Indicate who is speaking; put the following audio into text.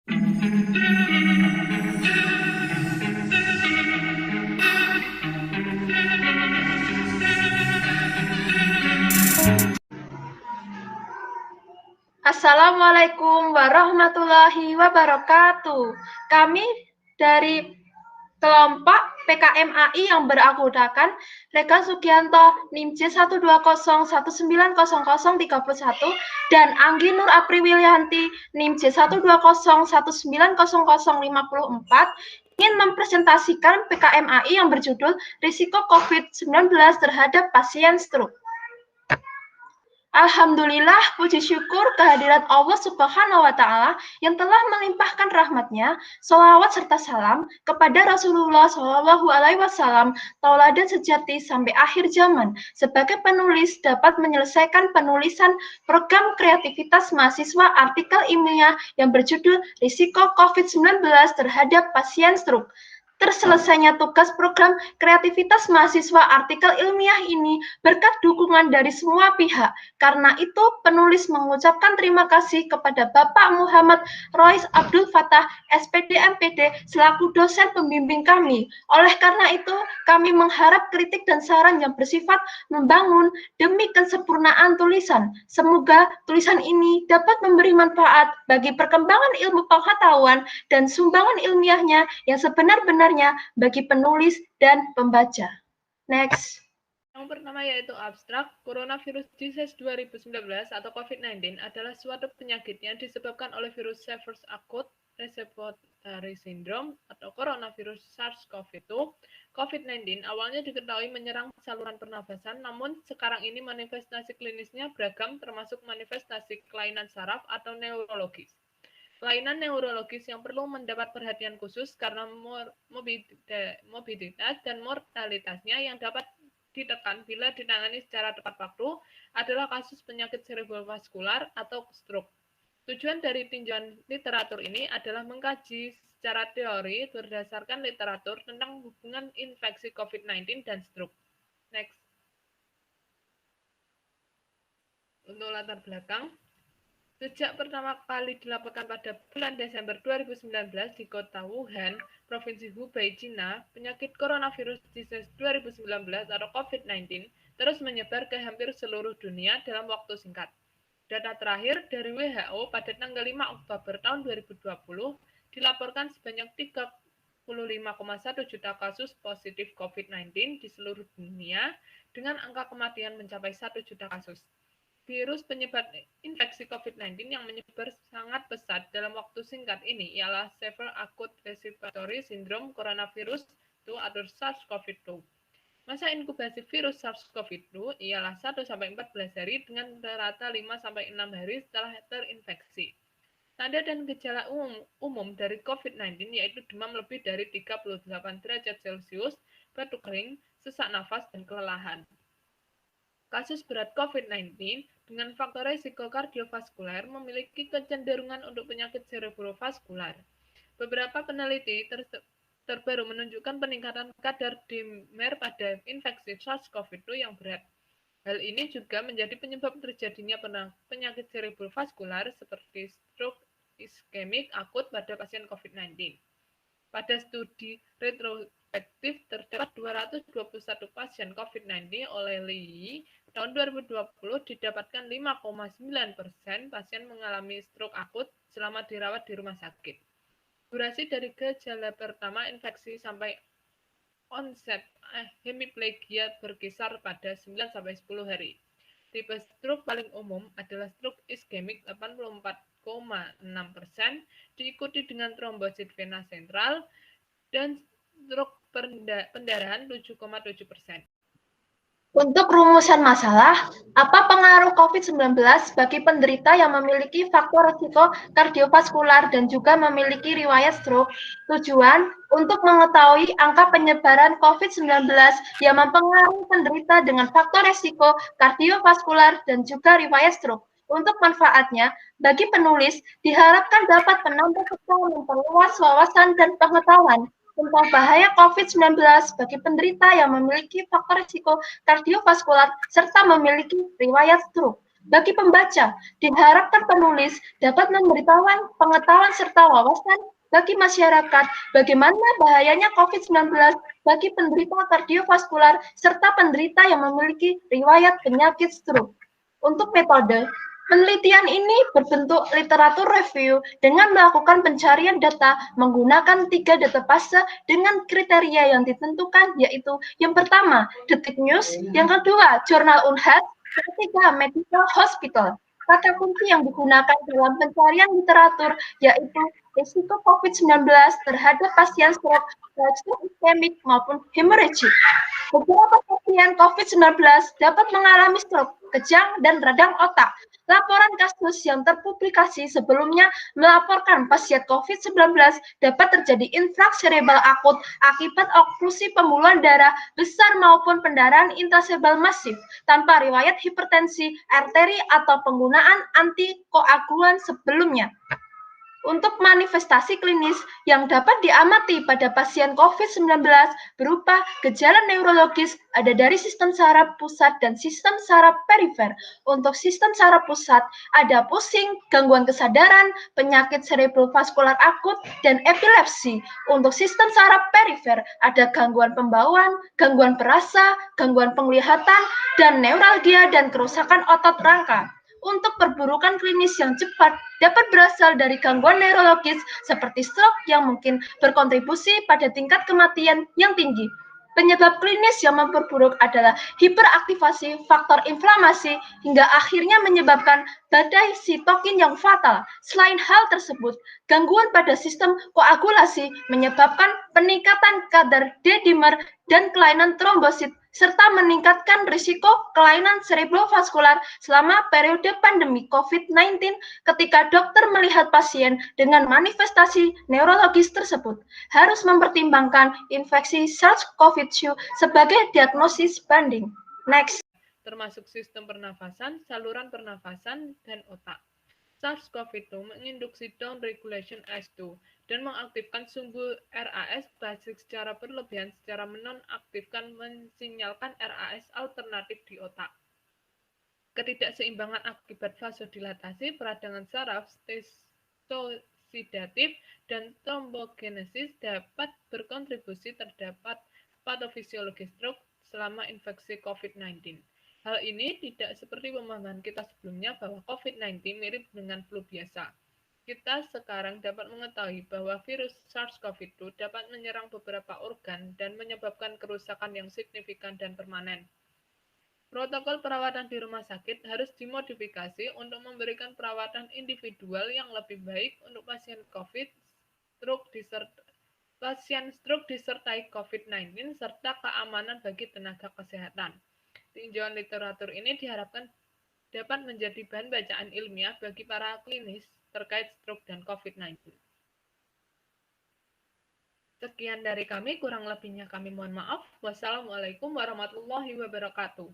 Speaker 1: Assalamualaikum warahmatullahi wabarakatuh. Kami dari kelompok PKMAI yang beranggotakan Reka Sugianto NIM J120190031 dan Anggi Nur Apri Wilyanti NIM J120190054 ingin mempresentasikan PKMAI yang berjudul Risiko COVID-19 terhadap pasien stroke. Alhamdulillah, puji syukur kehadirat Allah Subhanahu wa Ta'ala yang telah melimpahkan rahmat-Nya, sholawat serta salam kepada Rasulullah Shallallahu Alaihi Wasallam, tauladan sejati sampai akhir zaman. Sebagai penulis dapat menyelesaikan penulisan program kreativitas mahasiswa artikel ilmiah yang berjudul Risiko COVID-19 terhadap pasien stroke. Terselesainya tugas program kreativitas mahasiswa artikel ilmiah ini berkat dukungan dari semua pihak. Karena itu, penulis mengucapkan terima kasih kepada Bapak Muhammad Rois Abdul Fattah, SPD MPD, selaku dosen pembimbing kami. Oleh karena itu, kami mengharap kritik dan saran yang bersifat membangun demi kesempurnaan tulisan. Semoga tulisan ini dapat memberi manfaat bagi perkembangan ilmu pengetahuan dan sumbangan ilmiahnya yang sebenar-benarnya bagi penulis dan pembaca. Next.
Speaker 2: Yang pertama yaitu abstrak. Coronavirus disease 2019 atau COVID-19 adalah suatu penyakit yang disebabkan oleh virus Severe Acute Respiratory Syndrome atau coronavirus SARS-CoV-2. COVID-19 awalnya diketahui menyerang saluran pernafasan, namun sekarang ini manifestasi klinisnya beragam termasuk manifestasi kelainan saraf atau neurologis. Kelainan neurologis yang perlu mendapat perhatian khusus karena mobilitas dan mortalitasnya yang dapat ditekan bila ditangani secara tepat waktu adalah kasus penyakit cerebrovaskular atau stroke. Tujuan dari tinjauan literatur ini adalah mengkaji secara teori berdasarkan literatur tentang hubungan infeksi COVID-19 dan stroke. Next. Untuk latar belakang, sejak pertama kali dilaporkan pada bulan Desember 2019 di kota Wuhan, Provinsi Hubei, Cina, penyakit coronavirus disease 2019 atau COVID-19 terus menyebar ke hampir seluruh dunia dalam waktu singkat. Data terakhir dari WHO pada tanggal 5 Oktober tahun 2020 dilaporkan sebanyak 35,1 juta kasus positif COVID-19 di seluruh dunia dengan angka kematian mencapai 1 juta kasus. Virus penyebab infeksi COVID-19 yang menyebar sangat pesat dalam waktu singkat ini ialah Severe Acute Respiratory Syndrome Coronavirus 2 atau SARS-CoV-2. Masa inkubasi virus SARS-CoV-2 ialah 1-14 hari dengan rata 5-6 hari setelah terinfeksi. Tanda dan gejala umum dari COVID-19 yaitu demam lebih dari 38 derajat Celcius, batuk kering, sesak nafas, dan kelelahan. Kasus berat COVID-19 dengan faktor risiko kardiovaskuler memiliki kecenderungan untuk penyakit cerebrovaskular. Beberapa peneliti terbaru menunjukkan peningkatan kadar dimer pada infeksi SARS-CoV-2 yang berat. Hal ini juga menjadi penyebab terjadinya penyakit cerebrovaskular seperti stroke iskemik akut pada pasien COVID-19. Pada studi retrospektif terdapat 221 pasien COVID-19 oleh Lee. Tahun 2020 didapatkan 5,9% pasien mengalami stroke akut selama dirawat di rumah sakit. Durasi dari gejala pertama infeksi sampai onset hemiplegia berkisar pada 9-10 hari. Tipe stroke paling umum adalah stroke iskemik 84,6%, diikuti dengan trombosit vena sentral, dan stroke pendarahan 7,7%.
Speaker 1: Untuk rumusan masalah, apa pengaruh COVID-19 bagi penderita yang memiliki faktor risiko kardiovaskular dan juga memiliki riwayat stroke? Tujuan untuk mengetahui angka penyebaran COVID-19 yang mempengaruhi penderita dengan faktor risiko kardiovaskular dan juga riwayat stroke. Untuk manfaatnya, bagi penulis diharapkan dapat menambah serta memperluas wawasan dan pengetahuan tentang bahaya COVID-19 bagi penderita yang memiliki faktor risiko kardiovaskular serta memiliki riwayat stroke. Bagi pembaca, diharapkan penulis dapat memberitahukan pengetahuan serta wawasan bagi masyarakat bagaimana bahayanya COVID-19 bagi penderita kardiovaskular serta penderita yang memiliki riwayat penyakit stroke. Untuk metode, penelitian ini berbentuk literatur review dengan melakukan pencarian data menggunakan 3 database dengan kriteria yang ditentukan, yaitu yang pertama, Detik News, yang kedua, Jurnal Unhad, yang ketiga, Medical Hospital. Kata kunci yang digunakan dalam pencarian literatur yaitu risiko COVID-19 terhadap pasien stroke, baik stroke iskemik maupun hemorrhagic. Beberapa pasien COVID-19 dapat mengalami stroke, kejang, dan radang otak. Laporan kasus yang terpublikasi sebelumnya melaporkan pasien COVID-19 dapat terjadi infarksi cerebral akut akibat oklusi pembuluhan darah besar maupun pendarahan intracerebral masif tanpa riwayat hipertensi, arteri, atau penggunaan antikoagulan sebelumnya. Untuk manifestasi klinis yang dapat diamati pada pasien COVID-19 berupa gejala neurologis ada dari sistem saraf pusat dan sistem saraf perifer. Untuk sistem saraf pusat ada pusing, gangguan kesadaran, penyakit cerebrovaskular akut, dan epilepsi. Untuk sistem saraf perifer ada gangguan pembawaan, gangguan perasa, gangguan penglihatan, dan neuralgia dan kerusakan otot rangka. Untuk perburukan klinis yang cepat dapat berasal dari gangguan neurologis seperti stroke yang mungkin berkontribusi pada tingkat kematian yang tinggi. Penyebab klinis yang memperburuk adalah hiperaktivasi faktor inflamasi hingga akhirnya menyebabkan badai sitokin yang fatal. Selain hal tersebut, gangguan pada sistem koagulasi menyebabkan peningkatan kadar D-dimer dan kelainan trombosit serta meningkatkan risiko kelainan cerebrovaskular selama periode pandemi COVID-19 ketika dokter melihat pasien dengan manifestasi neurologis tersebut. Harus mempertimbangkan infeksi SARS-CoV-2 sebagai diagnosis banding. Next.
Speaker 2: Termasuk sistem pernafasan, saluran pernafasan, dan otak. SARS-CoV-2 menginduksi down regulation ACE2 dan mengaktifkan sumbu RAS basic secara berlebihan secara menonaktifkan mensinyalkan RAS alternatif di otak. Ketidakseimbangan akibat vasodilatasi, peradangan saraf, stesosidatif, dan trombogenesis dapat berkontribusi terdapat patofisiologi stroke selama infeksi COVID-19. Hal ini tidak seperti pemahaman kita sebelumnya bahwa COVID-19 mirip dengan flu biasa. Kita sekarang dapat mengetahui bahwa virus SARS-CoV-2 dapat menyerang beberapa organ dan menyebabkan kerusakan yang signifikan dan permanen. Protokol perawatan di rumah sakit harus dimodifikasi untuk memberikan perawatan individual yang lebih baik untuk pasien stroke disertai COVID-19 serta keamanan bagi tenaga kesehatan. Tinjauan literatur ini diharapkan dapat menjadi bahan bacaan ilmiah bagi para klinis terkait stroke dan COVID-19. Sekian dari kami, kurang lebihnya kami mohon maaf. Wassalamualaikum warahmatullahi wabarakatuh.